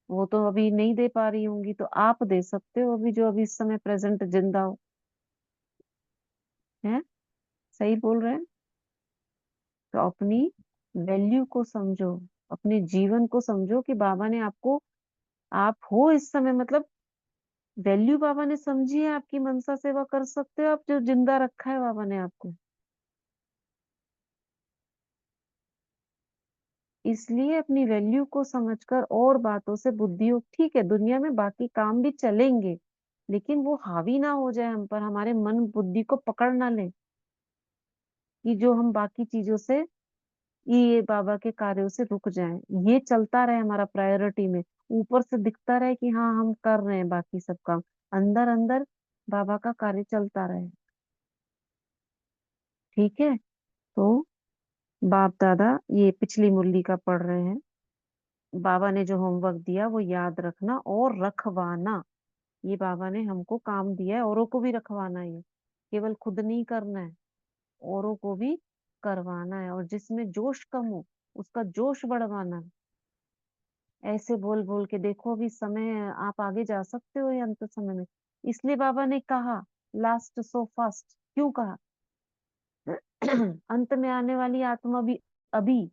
वो तो अभी नहीं दे पा रही होंगी। तो आप दे सकते हो अभी, जो अभी इस समय प्रेजेंट जिंदा हो। है, सही बोल रहे हैं। तो अपनी वैल्यू को समझो, अपने जीवन को समझो कि बाबा ने आपको, आप हो इस समय, मतलब वैल्यू बाबा ने समझी है आपकी। मनसा सेवा कर सकते हो आप, जो जिंदा रखा है बाबा ने आपको। इसलिए अपनी वैल्यू को समझकर और बातों से बुद्धियों, ठीक है दुनिया में बाकी काम भी चलेंगे, लेकिन वो हावी ना हो जाए हम पर, हमारे मन बुद्धि को पकड़ ना ले, कि जो हम बाकी चीजों से, ये बाबा के कार्यों से रुक जाएं। ये चलता रहे हमारा प्रायोरिटी में, ऊपर से दिखता रहे कि हाँ हम कर रहे हैं बाकी सब काम, अंदर अंदर बाबा का कार्य चलता रहे। ठीक है। तो बाप दादा ये पिछली मुरली का पढ़ रहे हैं। बाबा ने जो होमवर्क दिया वो याद रखना और रखवाना। ये बाबा ने हमको काम दिया है, औरों को भी रखवाना है। ये केवल खुद नहीं करना है, औरों को भी करवाना है। और जिसमें जोश कम हो उसका जोश बढ़वाना है। ऐसे बोल बोल के देखो, अभी समय आप आगे जा सकते हो ये अंत समय में। इसलिए बाबा ने कहा लास्ट सो फास्ट, क्यों कहा? अंत में आने वाली आत्मा भी अभी,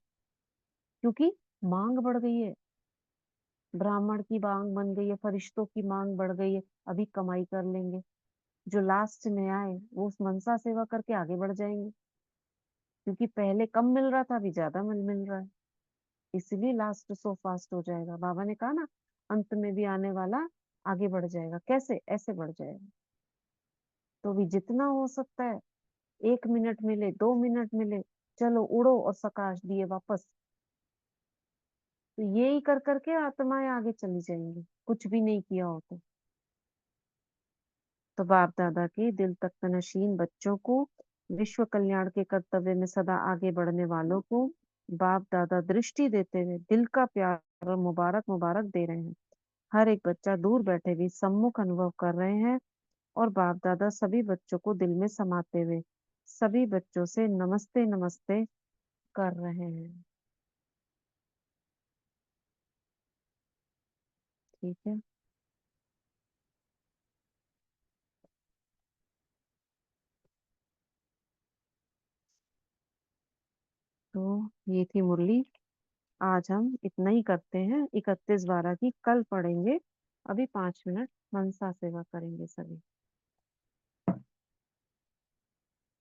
क्योंकि मांग बढ़ गई है। ब्राह्मण की मांग बन गई है, फरिश्तों की मांग बढ़ गई है। अभी कमाई कर लेंगे, जो लास्ट में आए वो उस मनसा सेवा करके आगे बढ़ जाएंगे, क्योंकि पहले कम मिल रहा था, अभी ज्यादा मिल रहा है। इसलिए लास्ट सो फास्ट हो जाएगा। बाबा ने कहा ना, अंत में भी आने वाला आगे बढ़ जाएगा। कैसे? ऐसे बढ़ जाएगा। तो भी जितना हो सकता है, 1 मिनट मिले, 2 मिनट मिले, चलो उड़ो और सकाश दिए वापस। तो यही कर करके आत्माएं आगे चली जाएंगी, कुछ भी नहीं किया हो तो बाप दादा के दिल तख्त नशीन बच्चों को, विश्व कल्याण के कर्तव्य में सदा आगे बढ़ने वालों को बाप दादा दृष्टि देते हुए दिल का प्यार और मुबारक मुबारक दे रहे हैं। हर एक बच्चा दूर बैठे भी सम्मुख अनुभव कर रहे हैं। और बाप दादा सभी बच्चों को दिल में समाते हुए सभी बच्चों से नमस्ते नमस्ते कर रहे हैं। ठीक है। तो ये थी मुरली। आज हम इतना ही करते हैं, 31/12 की। कल पढ़ेंगे। अभी 5 मिनट मनसा सेवा करेंगे सभी।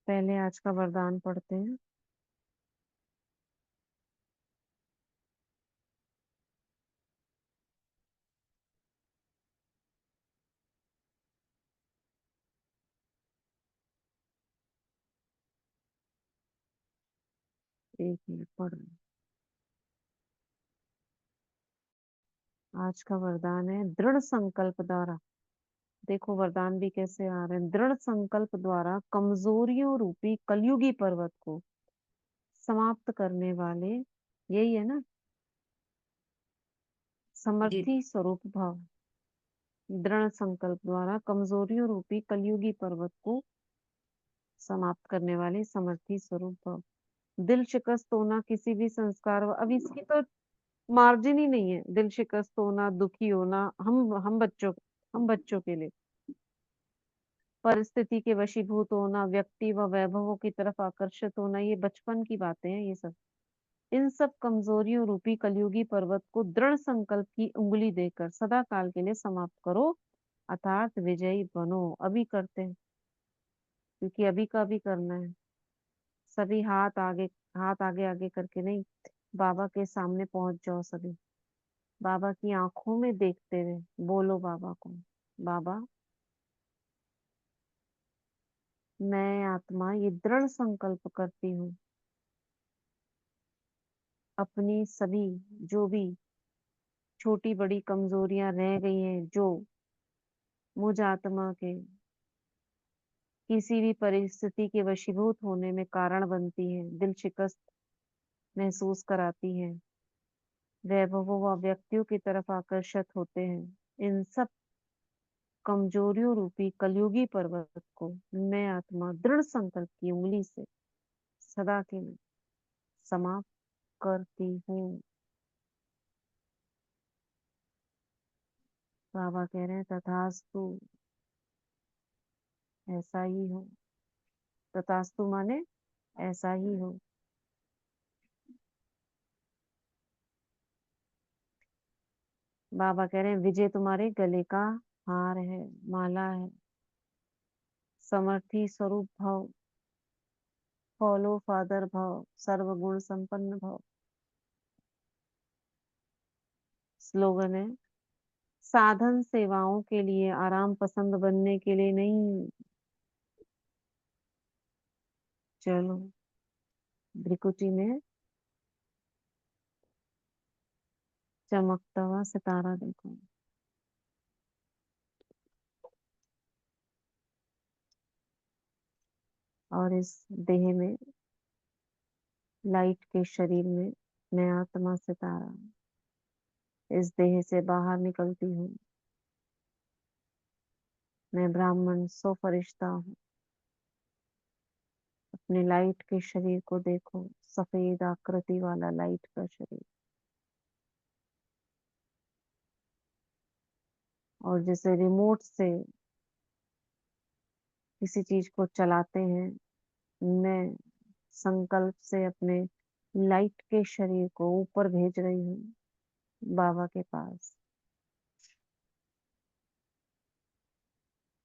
पहले आज का वरदान पढ़ते हैं। एक मिनट पढ़ रहे हैं। आज का वरदान है दृढ़ संकल्प द्वारा। देखो वरदान भी कैसे आ रहे हैं। दृढ़ संकल्प द्वारा कमजोरियों रूपी कलयुगी पर्वत को समाप्त करने वाले, यही है ना, जी समर्थी स्वरूप भाव। दृढ़ संकल्प द्वारा कमजोरियों रूपी कलयुगी पर्वत को समाप्त करने वाले समर्थी स्वरूप भव। दिल शिकस्त होना किसी भी संस्कार, अब इसकी तो मार्जिन ही नहीं है। दिल शिकस्त होना, दुखी होना, हम बच्चों के लिए परिस्थिति के वशीभूत होना, व्यक्ति व वैभवों की तरफ आकर्षित होना, ये बचपन की बातें हैं ये सब। इन सब कमजोरियों रूपी कलयुगी पर्वत को दृढ़ संकल्प की उंगली देकर सदा काल के लिए समाप्त करो, अर्थात विजयी बनो। अभी करते हैं, क्योंकि अभी का भी करना है। सभी हाथ आगे आगे करके नहीं, बाबा के सामने पहुंच जाओ सभी। बाबा की आंखों में देखते हुए बोलो बाबा को, बाबा मैं आत्मा ये दृढ़ संकल्प करती हूँ, अपनी सभी जो भी छोटी बड़ी कमजोरियां रह गई हैं, जो मुझ आत्मा के किसी भी परिस्थिति के वशीभूत होने में कारण बनती हैं, दिल शिकस्त महसूस कराती हैं, वैभवों व व्यक्तियों की तरफ आकर्षित होते हैं, इन सब कमजोरियों रूपी कलयुगी पर्वत को मैं आत्मा दृढ़ संकल्प की उंगली से सदा के लिए समाप्त करती हूँ। बाबा कह रहे हैं तथास्तु, ऐसा ही हो। तथास्तु माने ऐसा ही हो। बाबा कह रहे हैं विजय तुम्हारे गले का हार है, माला है। समर्थी स्वरूप भव, फॉलो फादर भव, सर्वगुण संपन्न भव। स्लोगन है साधन सेवाओं के लिए, आराम पसंद बनने के लिए नहीं। चलो भ्रिकुटी में चमकता हुआ सितारा देखो। और इस देह में, लाइट के शरीर में मैं आत्मा सितारा इस देह से बाहर निकलती हूँ। मैं ब्राह्मण सो फरिश्ता हूँ। अपने लाइट के शरीर को देखो, सफेद आकृति वाला लाइट का शरीर। और जैसे रिमोट से किसी चीज को चलाते हैं, मैं संकल्प से अपने लाइट के शरीर को ऊपर भेज रही हूँ बाबा के पास।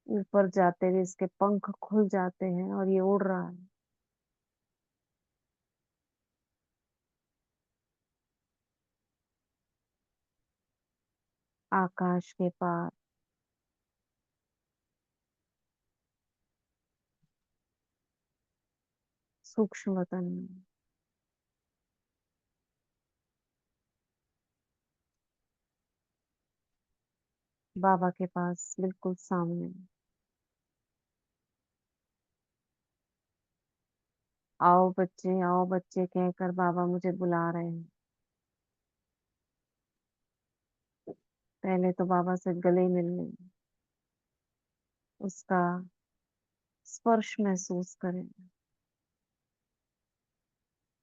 ऊपर जाते हुए इसके पंख खुल जाते हैं और ये उड़ रहा है। आकाश के पार, सूक्ष्म वतन में। बाबा के पास बिल्कुल सामने। आओ बच्चे कहकर बाबा मुझे बुला रहे हैं। पहले तो बाबा से गले मिलने, उसका स्पर्श महसूस करें।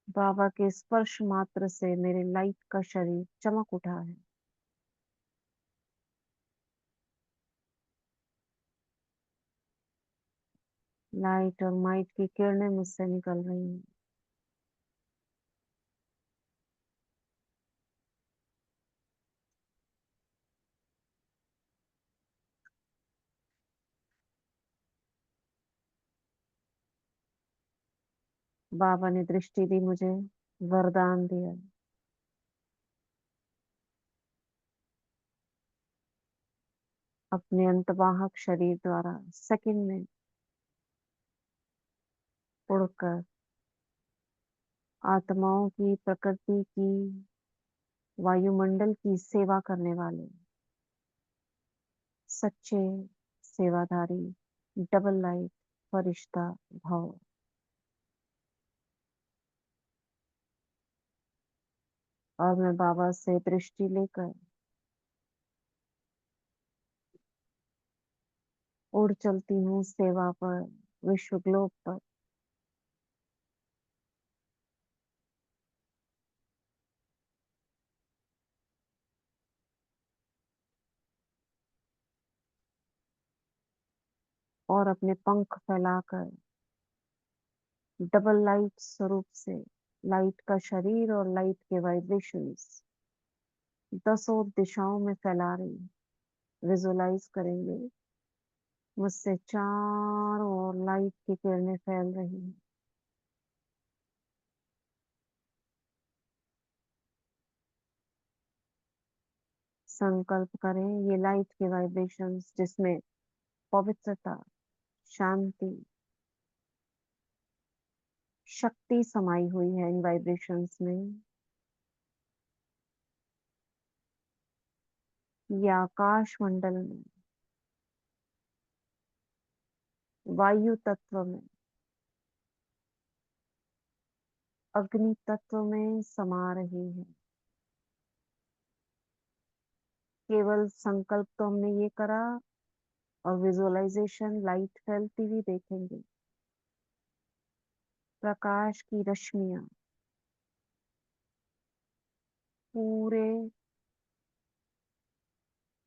बाबा के स्पर्श मात्र से मेरे लाइट का शरीर चमक उठा है। लाइट और माइट की किरणें मुझसे निकल रही हैं। बाबा ने दृष्टि दी मुझे, वरदान दिया। अपने अंतवाहक शरीर द्वारा सेकंड में उड़कर आत्माओं की, प्रकृति की, वायुमंडल की सेवा करने वाले सच्चे सेवाधारी डबल लाइट फरिश्ता भव। और मैं बाबा से दृष्टि लेकर उड़ चलती हूँ सेवा पर, विश्व ग्लोब पर। और अपने पंख फैलाकर डबल लाइट स्वरूप से लाइट का शरीर और लाइट के वाइब्रेशंस दसों दिशाओं में फैला रही है। विजुलाइज करेंगे मुझसे चारों ओर लाइट की किरणें फैल रही हैं। संकल्प करें ये लाइट के वाइब्रेशंस जिसमें पवित्रता, शांति, शक्ति समाई हुई है इन वाइब्रेशंस में, ये आकाश मंडल में, वायु तत्व में, अग्नि तत्व में समा रही है। केवल संकल्प तो हमने ये करा और विजुअलाइजेशन लाइट फैलती हुई देखेंगे। प्रकाश की रश्मियां पूरे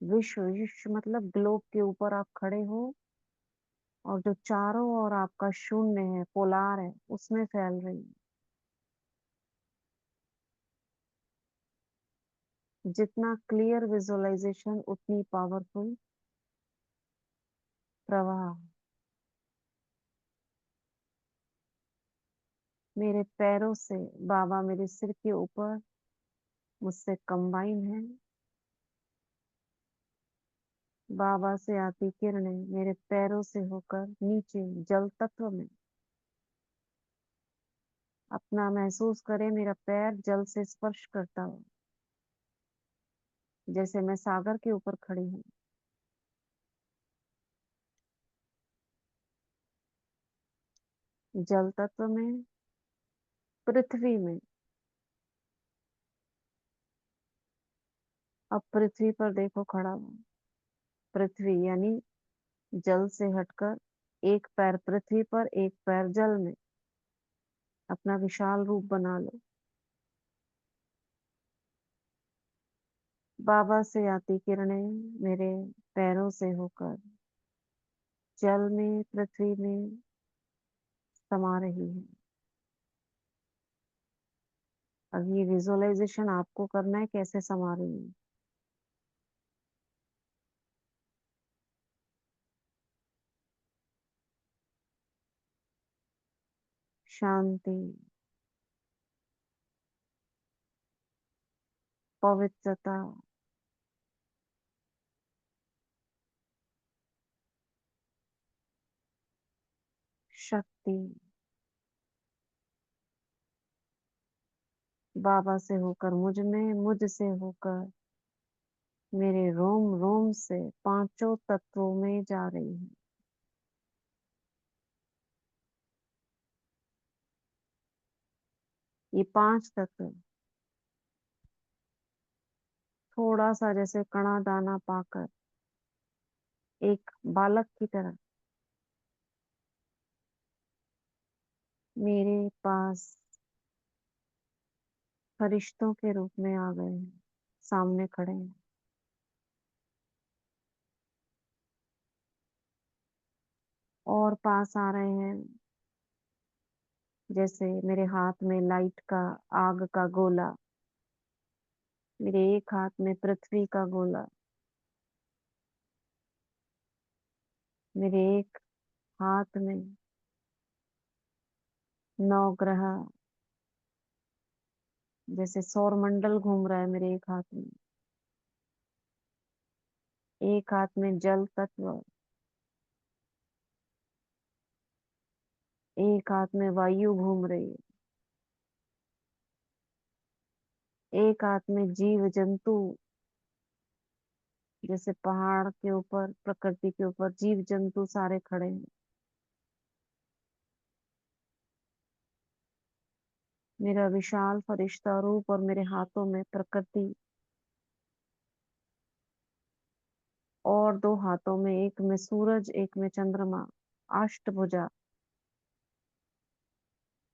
विश्व मतलब ग्लोब के ऊपर आप खड़े हो और जो चारों ओर आपका शून्य है, पोलार है, उसमें फैल रही है। जितना क्लियर विजुअलाइजेशन उतनी पावरफुल प्रवाह। मेरे पैरों से बाबा मेरे सिर के ऊपर मुझसे कंबाइन है। बाबा से आती किरणें मेरे पैरों से होकर नीचे जल तत्व में, अपना महसूस करें मेरा पैर जल से स्पर्श करता हो, जैसे मैं सागर के ऊपर खड़ी हूँ। जल तत्व में, पृथ्वी में। अब पृथ्वी पर देखो खड़ा हुआ। पृथ्वी यानी जल से हटकर एक पैर पृथ्वी पर, एक पैर जल में, अपना विशाल रूप बना लो। बाबा से आती किरणें मेरे पैरों से होकर जल में, पृथ्वी में समा रही है। अब ये विजुअलाइजेशन आपको करना है कैसे समा रही है। शांति, पवित्रता, शक्ति बाबा से होकर मुझ में, मुझसे होकर मेरे रोम रोम से पांचों तत्वों में जा रही है। ये पांच तत्व थोड़ा सा जैसे कणा दाना पाकर एक बालक की तरह मेरे पास फरिश्तों के रूप में आ गए हैं, सामने खड़े हैं। और पास आ रहे हैं, जैसे मेरे हाथ में लाइट का, आग का गोला, मेरे एक हाथ में पृथ्वी का गोला, मेरे एक हाथ में नौ ग्रह, जैसे सौर मंडल घूम रहा है मेरे एक हाथ में। एक हाथ में जल तत्व, एक हाथ में वायु घूम रही है, एक हाथ में जीव जंतु, जैसे पहाड़ के ऊपर, प्रकृति के ऊपर जीव जंतु सारे खड़े हैं। मेरा विशाल फरिश्ता रूप और मेरे हाथों में प्रकृति, और दो हाथों में, एक में सूरज, एक में चंद्रमा, अष्टभुजा,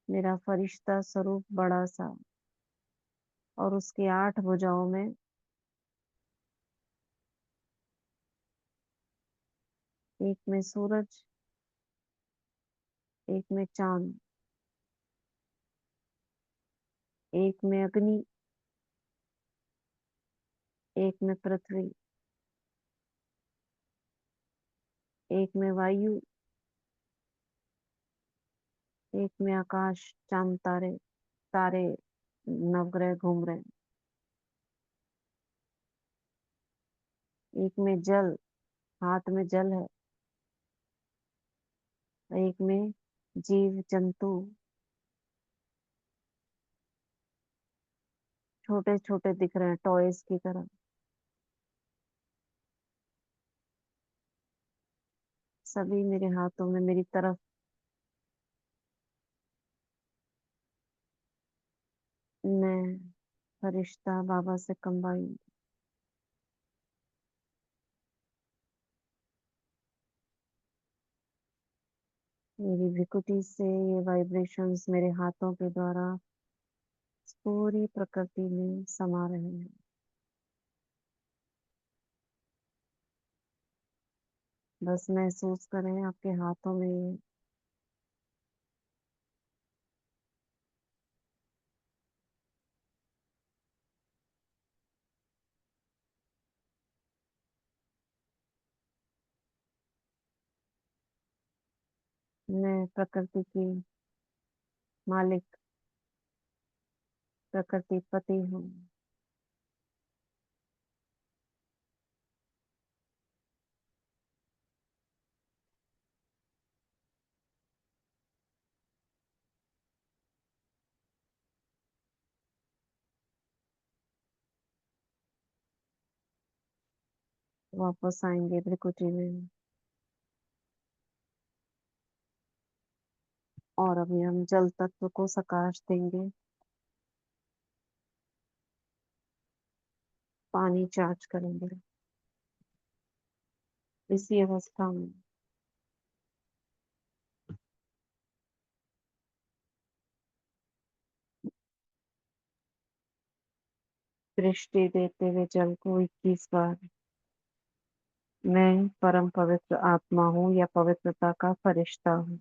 मेरा फरिश्ता स्वरूप बड़ा सा, और उसके 8 भुजाओं में एक में सूरज, एक में चांद, एक में अग्नि, एक में पृथ्वी, एक में वायु, एक में आकाश, चांद तारे, तारे नवग्रह घूम रहे हैं, एक में जल, हाथ में जल है, एक में जीव जंतु छोटे छोटे दिख रहे हैं टॉयज की तरह। सभी मेरे हाथों में मेरी तरफ। मैं फरिश्ता बाबा से कंबाइन। मेरी विकुटी से ये वाइब्रेशंस मेरे हाथों के द्वारा पूरी प्रकृति में समा रहे हैं। बस महसूस करें आपके हाथों में ये मैं प्रकृति की मालिक, प्रकृति पति हूँ। वापस आएंगे विकुटी में। और अभी हम जल तत्व को प्रकाश देंगे, पानी चार्ज करेंगे। इसी अवस्था में दृष्टि देते हुए जल को 21 बार, मैं परम पवित्र आत्मा हूँ या पवित्रता का फरिश्ता हूँ।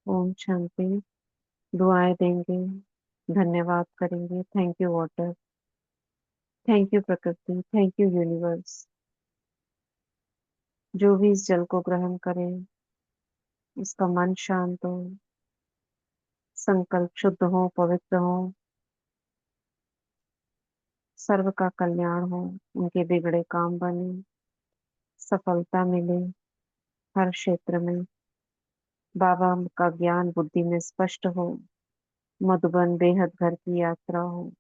ओम शांति। दुआएं देंगे, धन्यवाद करेंगे। Thank you water, thank you प्रकृति, थैंक यू यूनिवर्स। जो भी इस जल को ग्रहण करे उसका मन शांत हो, संकल्प शुद्ध हो, पवित्र हो, सर्व का कल्याण हो, उनके बिगड़े काम बने, सफलता मिले हर क्षेत्र में। बाबा का ज्ञान बुद्धि में स्पष्ट हो, मधुबन बेहद घर की यात्रा हो,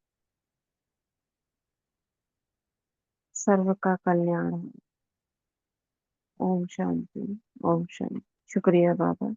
सर्व का कल्याण हो। ओम शांति, ओम शांति। शुक्रिया बाबा।